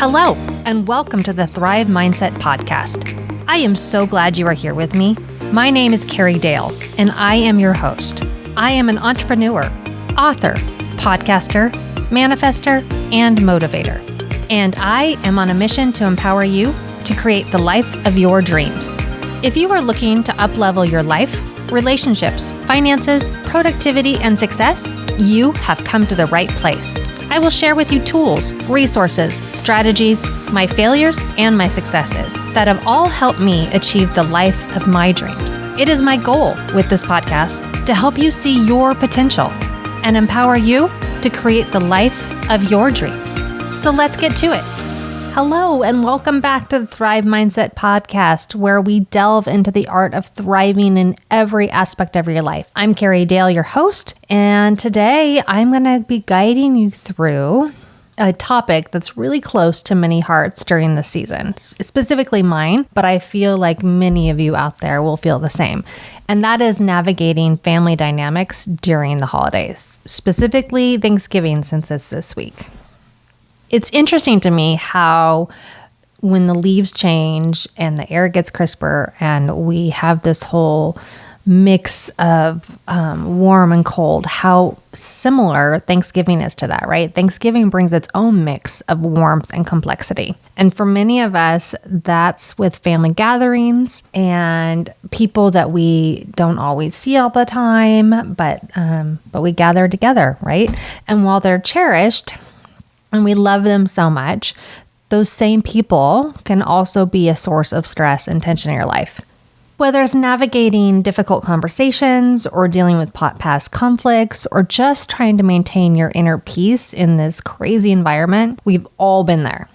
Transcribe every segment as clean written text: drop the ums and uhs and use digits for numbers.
Hello, and welcome to the Thrive Mindset Podcast. I am so glad you are here with me. My name is Carrie Dahle, and I am your host. I am an entrepreneur, author, podcaster, manifester, and motivator. And I am on a mission to empower you to create the life of your dreams. If you are looking to up-level your life, relationships, finances, productivity, and success, you have come to the right place. I will share with you tools, resources, strategies, my failures, and my successes that have all helped me achieve the life of my dreams. It is my goal with this podcast to help you see your potential and empower you to create the life of your dreams. So let's get to it. Hello, and welcome back to the Thrive Mindset Podcast, where we delve into the art of thriving in every aspect of your life. I'm Carrie Dahle, your host, and today I'm going to be guiding you through a topic that's really close to many hearts during this season, specifically mine, but I feel like many of you out there will feel the same. And that is navigating family dynamics during the holidays, specifically Thanksgiving, since it's this week. It's interesting to me how when the leaves change and the air gets crisper and we have this whole mix of warm and cold, how similar Thanksgiving is to that, right? Thanksgiving brings its own mix of warmth and complexity. And for many of us, that's with family gatherings and people that we don't always see all the time, but we gather together, right? And while they're cherished, and we love them so much, those same people can also be a source of stress and tension in your life. Whether it's navigating difficult conversations or dealing with past conflicts or just trying to maintain your inner peace in this crazy environment, we've all been there.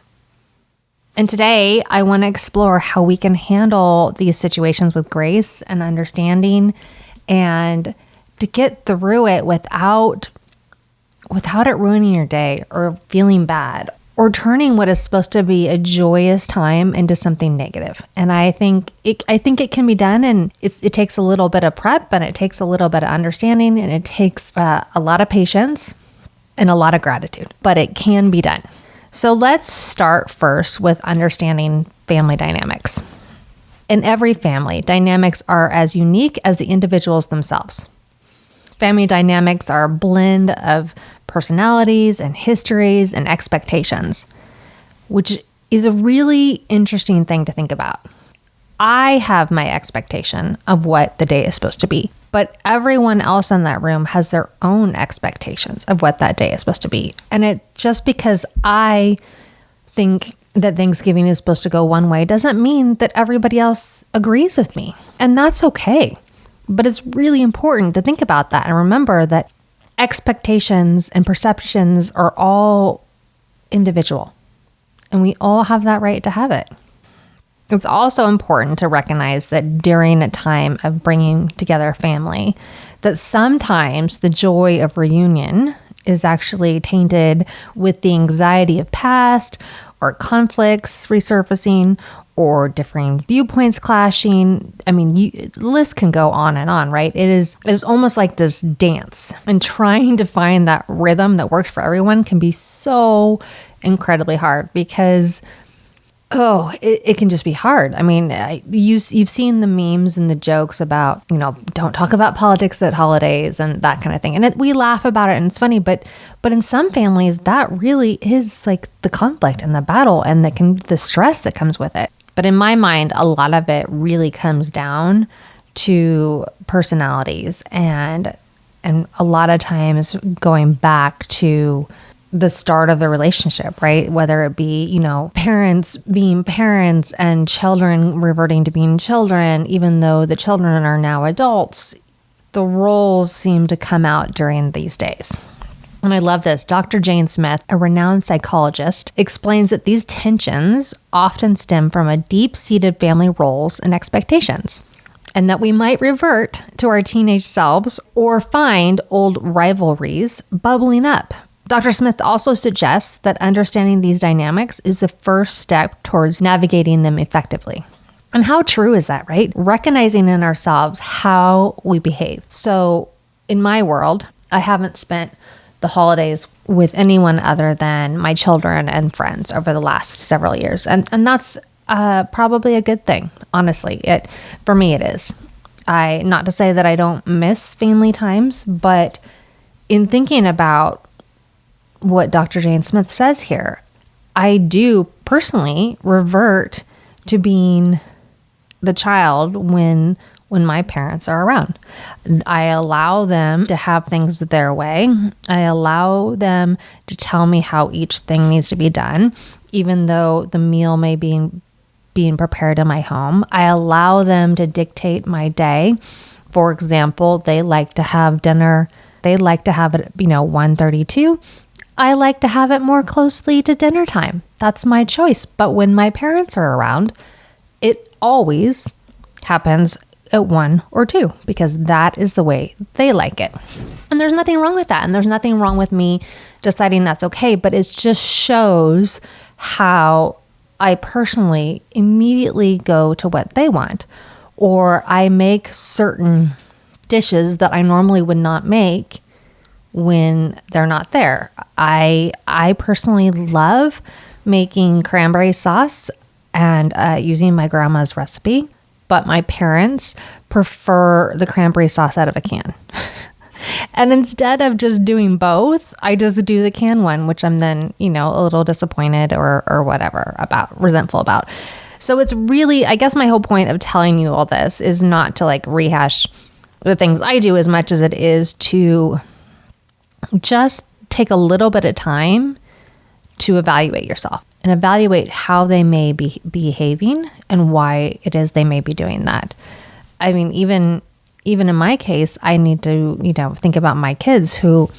And today, I want to explore how we can handle these situations with grace and understanding and to get through it without it ruining your day or feeling bad or turning what is supposed to be a joyous time into something negative. And I think it can be done, and it takes a little bit of prep, and it takes a little bit of understanding, and it takes a lot of patience and a lot of gratitude, but it can be done. So let's start first with understanding family dynamics. In every family, dynamics are as unique as the individuals themselves. Family dynamics are a blend of personalities and histories and expectations, which is a really interesting thing to think about. I have my expectation of what the day is supposed to be, but everyone else in that room has their own expectations of what that day is supposed to be. And just because I think that Thanksgiving is supposed to go one way doesn't mean that everybody else agrees with me. And that's okay. But it's really important to think about that and remember that expectations and perceptions are all individual, and we all have that right to have it. It's also important to recognize that during a time of bringing together family, that sometimes the joy of reunion is actually tainted with the anxiety of past or conflicts resurfacing or differing viewpoints clashing. I mean, the list can go on and on, right? It's almost like this dance, and trying to find that rhythm that works for everyone can be so incredibly hard because, it can just be hard. I mean, you've seen the memes and the jokes about, don't talk about politics at holidays and that kind of thing. And we laugh about it and it's funny, but in some families, that really is like the conflict and the battle and the stress that comes with it. But in my mind, a lot of it really comes down to personalities and a lot of times going back to the start of the relationship, right? Whether it be, parents being parents and children reverting to being children, even though the children are now adults, the roles seem to come out during these days. And I love this. Dr. Jane Smith, a renowned psychologist, explains that these tensions often stem from a deep-seated family roles and expectations, and that we might revert to our teenage selves or find old rivalries bubbling up. Dr. Smith also suggests that understanding these dynamics is the first step towards navigating them effectively. And how true is that, right? Recognizing in ourselves how we behave. So in my world, I haven't spent the the holidays with anyone other than my children and friends over the last several years. And that's probably a good thing, honestly. For me, it is. Not to say that I don't miss family times, but in thinking about what Dr. Jane Smith says here, I do personally revert to being the child when my parents are around. I allow them to have things their way. I allow them to tell me how each thing needs to be done, even though the meal may be being prepared in my home. I allow them to dictate my day. For example, they like to have dinner. They like to have it, 1:32. I like to have it more closely to dinner time. That's my choice. But when my parents are around, it always happens at 1 or 2 because that is the way they like it. And there's nothing wrong with that. And there's nothing wrong with me deciding that's okay, but it just shows how I personally immediately go to what they want, or I make certain dishes that I normally would not make when they're not there. I personally love making cranberry sauce and using my grandma's recipe, but my parents prefer the cranberry sauce out of a can. And instead of just doing both, I just do the can one, which I'm then, a little disappointed or whatever resentful about. So it's really, I guess my whole point of telling you all this is not to rehash the things I do as much as it is to just take a little bit of time to evaluate yourself and evaluate how they may be behaving and why it is they may be doing that. I mean, even in my case, I need to, think about my kids who,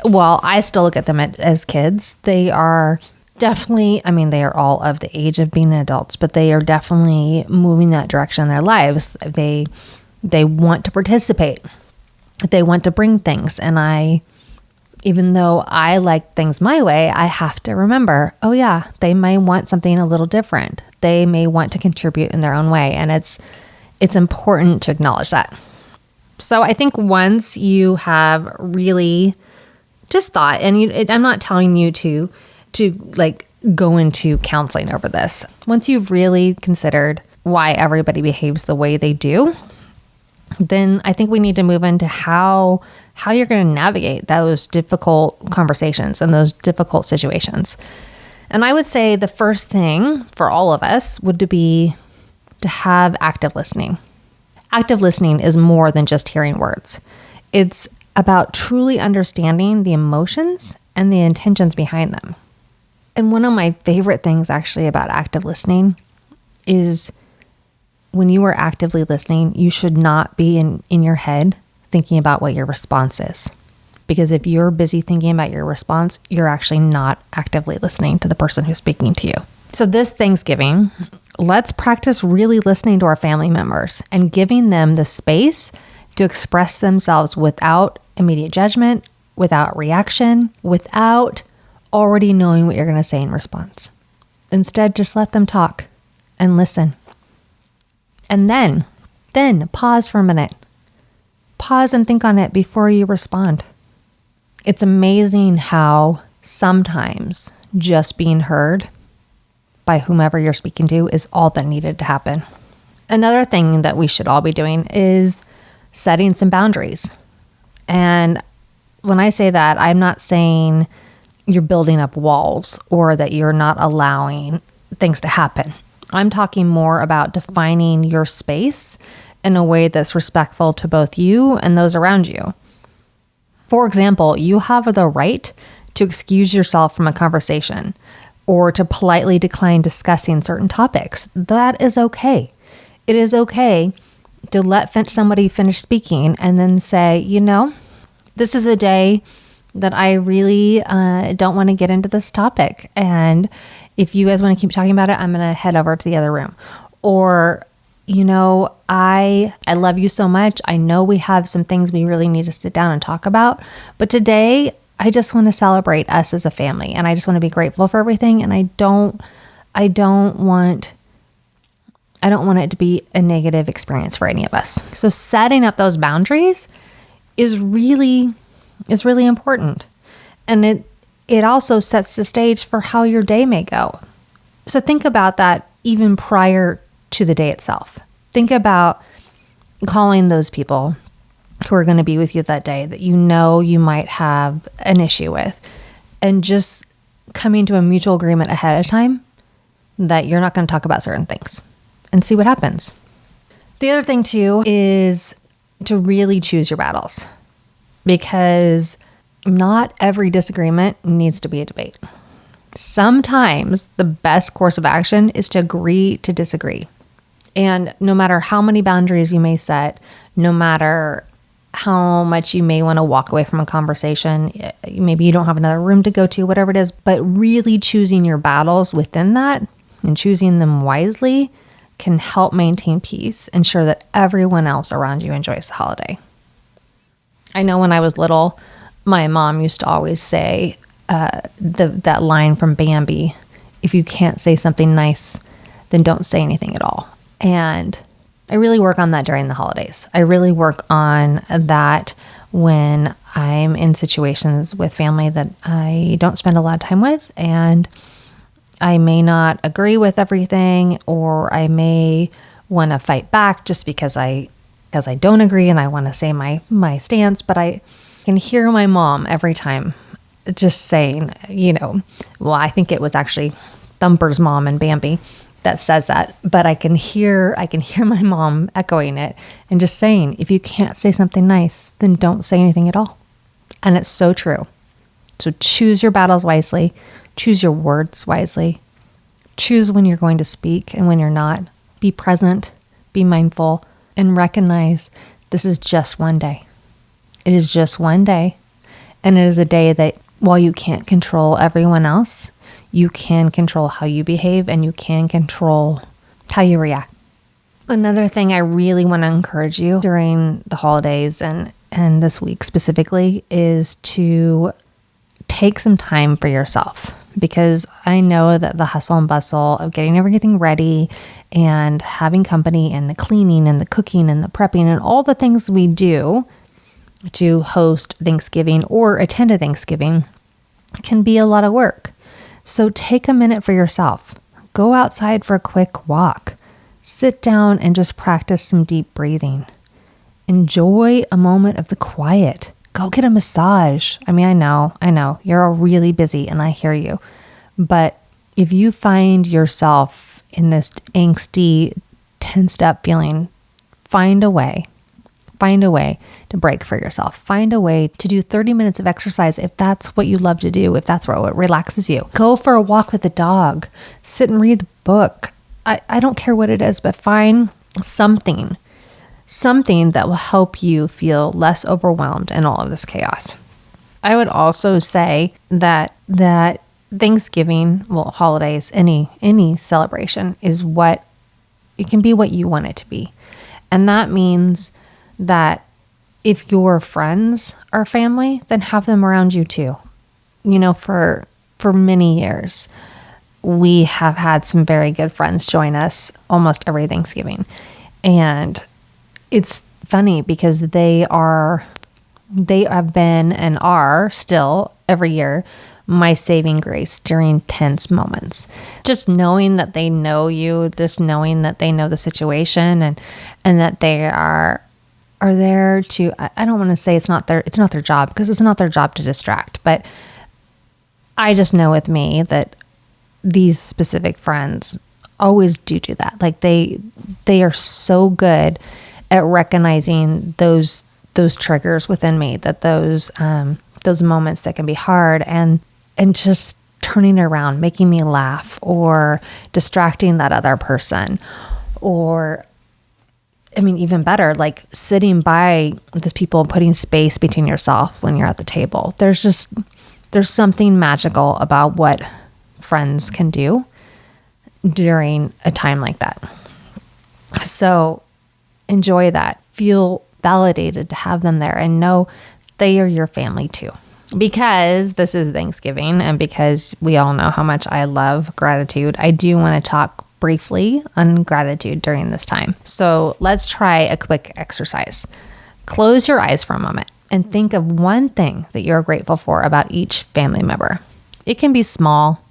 while I still look at them as kids, they are definitely, they are all of the age of being adults, but they are definitely moving that direction in their lives. They want to participate. They want to bring things. And even though I like things my way, I have to remember, oh yeah, they may want something a little different. They may want to contribute in their own way. And it's important to acknowledge that. So I think once you have really just thought, and I'm not telling you to go into counseling over this. Once you've really considered why everybody behaves the way they do, then I think we need to move into how you're going to navigate those difficult conversations and those difficult situations. And I would say the first thing for all of us would be to have active listening. Active listening is more than just hearing words. It's about truly understanding the emotions and the intentions behind them. And one of my favorite things actually about active listening is when you are actively listening, you should not be in your head thinking about what your response is. Because if you're busy thinking about your response, you're actually not actively listening to the person who's speaking to you. So this Thanksgiving, let's practice really listening to our family members and giving them the space to express themselves without immediate judgment, without reaction, without already knowing what you're going to say in response. Instead, just let them talk and listen. And then pause for a minute. Pause and think on it before you respond. It's amazing how sometimes just being heard by whomever you're speaking to is all that needed to happen. Another thing that we should all be doing is setting some boundaries. And when I say that, I'm not saying you're building up walls or that you're not allowing things to happen. I'm talking more about defining your space in a way that's respectful to both you and those around you. For example, you have the right to excuse yourself from a conversation or to politely decline discussing certain topics. That is okay. It is okay to let somebody finish speaking and then say, this is a day that I really don't want to get into this topic. And if you guys want to keep talking about it, I'm going to head over to the other room. Or, I love you so much. I know we have some things we really need to sit down and talk about. But today, I just want to celebrate us as a family. And I just want to be grateful for everything. And I don't want it to be a negative experience for any of us. So setting up those boundaries is really is really important. And it also sets the stage for how your day may go. So think about that even prior to the day itself. Think about calling those people who are going to be with you that day that you know you might have an issue with, and just coming to a mutual agreement ahead of time that you're not going to talk about certain things and see what happens. The other thing too is to really choose your battles, because not every disagreement needs to be a debate. Sometimes the best course of action is to agree to disagree. And no matter how many boundaries you may set, no matter how much you may want to walk away from a conversation, maybe you don't have another room to go to, whatever it is, but really choosing your battles within that and choosing them wisely can help maintain peace, ensure that everyone else around you enjoys the holiday. I know when I was little, my mom used to always say that line from Bambi, if you can't say something nice, then don't say anything at all. And I really work on that during the holidays. I really work on that when I'm in situations with family that I don't spend a lot of time with, and I may not agree with everything, or I may want to fight back just because I don't agree and I want to say my stance. But I can hear my mom every time just saying, well, I think it was actually Thumper's mom and Bambi that says that, but I can hear my mom echoing it and just saying, if you can't say something nice, then don't say anything at all. And it's so true. So choose your battles wisely, choose your words wisely, choose when you're going to speak and when you're not. Be present, be mindful, and recognize this is just one day. It is just one day. And it is a day that while you can't control everyone else, you can control how you behave, and you can control how you react. Another thing I really want to encourage you during the holidays and this week specifically is to take some time for yourself, because I know that the hustle and bustle of getting everything ready and having company and the cleaning and the cooking and the prepping and all the things we do to host Thanksgiving or attend a Thanksgiving can be a lot of work. So take a minute for yourself. Go outside for a quick walk. Sit down and just practice some deep breathing. Enjoy a moment of the quiet. Go get a massage. I know, you're all really busy and I hear you. But if you find yourself in this angsty, tensed up feeling, find a way to break for yourself. Find a way to do 30 minutes of exercise if that's what you love to do, if that's what relaxes you. Go for a walk with the dog. Sit and read a book. I don't care what it is, but find something that will help you feel less overwhelmed in all of this chaos. I would also say that Thanksgiving, holidays, any celebration it can be what you want it to be. And that means that if your friends are family, then have them around you too. For many years, we have had some very good friends join us almost every Thanksgiving. And it's funny because they have been and are still every year my saving grace during tense moments. Just knowing that they know you, just knowing that they know the situation and that they are there to, I don't want to say it's not their job, because it's not their job to distract, but I just know with me that these specific friends always do that. Like they are so good at recognizing those triggers within me, that those moments that can be hard, and just turning around, making me laugh, or distracting that other person, or even better, like sitting by these people, putting space between yourself when you're at the table. There's something magical about what friends can do during a time like that. So enjoy that. Feel validated to have them there, and know they are your family too. Because this is Thanksgiving, and because we all know how much I love gratitude, I do want to talk briefly on gratitude during this time. So let's try a quick exercise. Close your eyes for a moment. and think of one thing that you're grateful for about each family member. It can be small.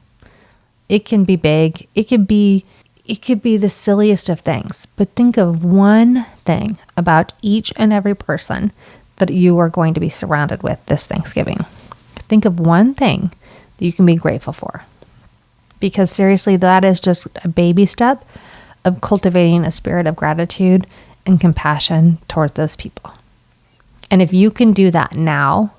It can be big. It could be the silliest of things, but think of one thing about each and every person that you are going to be surrounded with this Thanksgiving. Think of one thing that you can be grateful for. Because seriously, that is just a baby step of cultivating a spirit of gratitude and compassion towards those people. And if you can do that now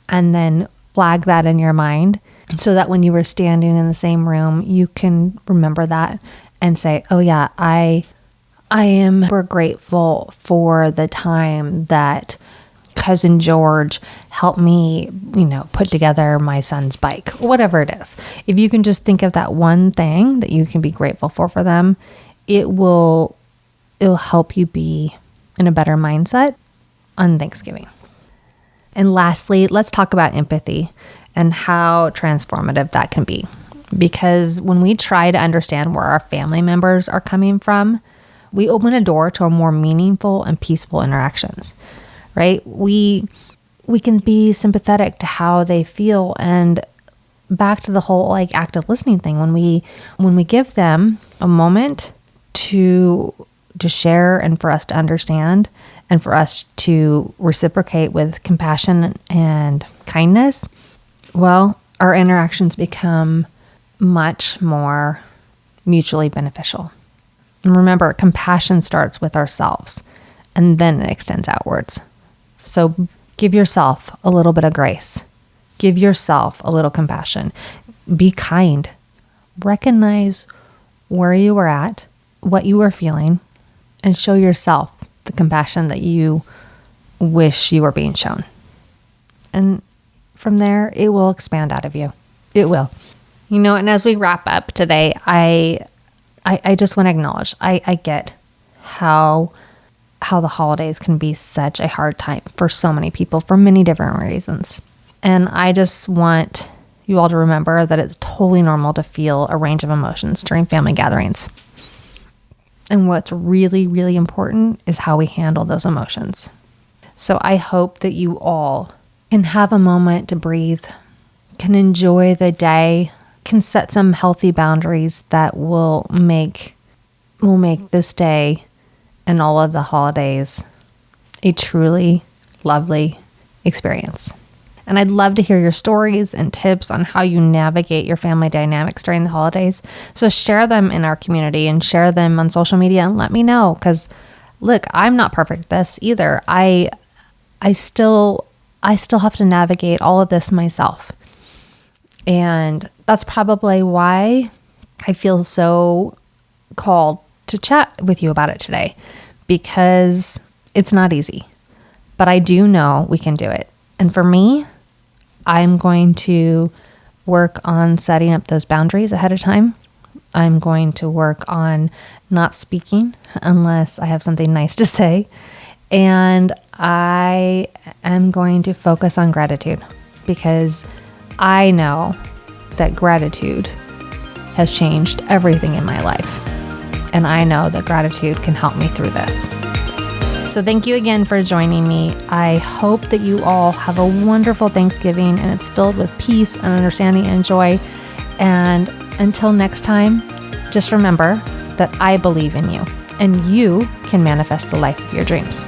and then flag that in your mind so that when you were standing in the same room, you can remember that and say, oh yeah, I am super grateful for the time that Cousin George helped me, put together my son's bike, whatever it is. If you can just think of that one thing that you can be grateful for them, it'll help you be in a better mindset on Thanksgiving. And lastly, let's talk about empathy and how transformative that can be. Because when we try to understand where our family members are coming from, we open a door to a more meaningful and peaceful interactions, right? We can be sympathetic to how they feel, and back to the whole active listening thing. When we give them a moment to share and for us to understand and for us to reciprocate with compassion and kindness, well, our interactions become much more mutually beneficial. And remember, compassion starts with ourselves and then it extends outwards. So give yourself a little bit of grace. Give yourself a little compassion. Be kind. Recognize where you were at, what you were feeling, and show yourself the compassion that you wish you were being shown. And from there, it will expand out of you. It will. And as we wrap up today, I just want to acknowledge, I get how the holidays can be such a hard time for so many people for many different reasons. And I just want you all to remember that it's totally normal to feel a range of emotions during family gatherings. And what's really, really important is how we handle those emotions. So I hope that you all can have a moment to breathe, can enjoy the day, can set some healthy boundaries that will make this day and all of the holidays a truly lovely experience. And I'd love to hear your stories and tips on how you navigate your family dynamics during the holidays. So share them in our community and share them on social media and let me know. Because look, I'm not perfect at this either. I still have to navigate all of this myself. And that's probably why I feel so called to chat with you about it today, because it's not easy, but I do know we can do it. And for me, I'm going to work on setting up those boundaries ahead of time. I'm going to work on not speaking unless I have something nice to say. And I am going to focus on gratitude, because I know that gratitude has changed everything in my life. And I know that gratitude can help me through this. So thank you again for joining me. I hope that you all have a wonderful Thanksgiving and it's filled with peace and understanding and joy. And until next time, just remember that I believe in you and you can manifest the life of your dreams.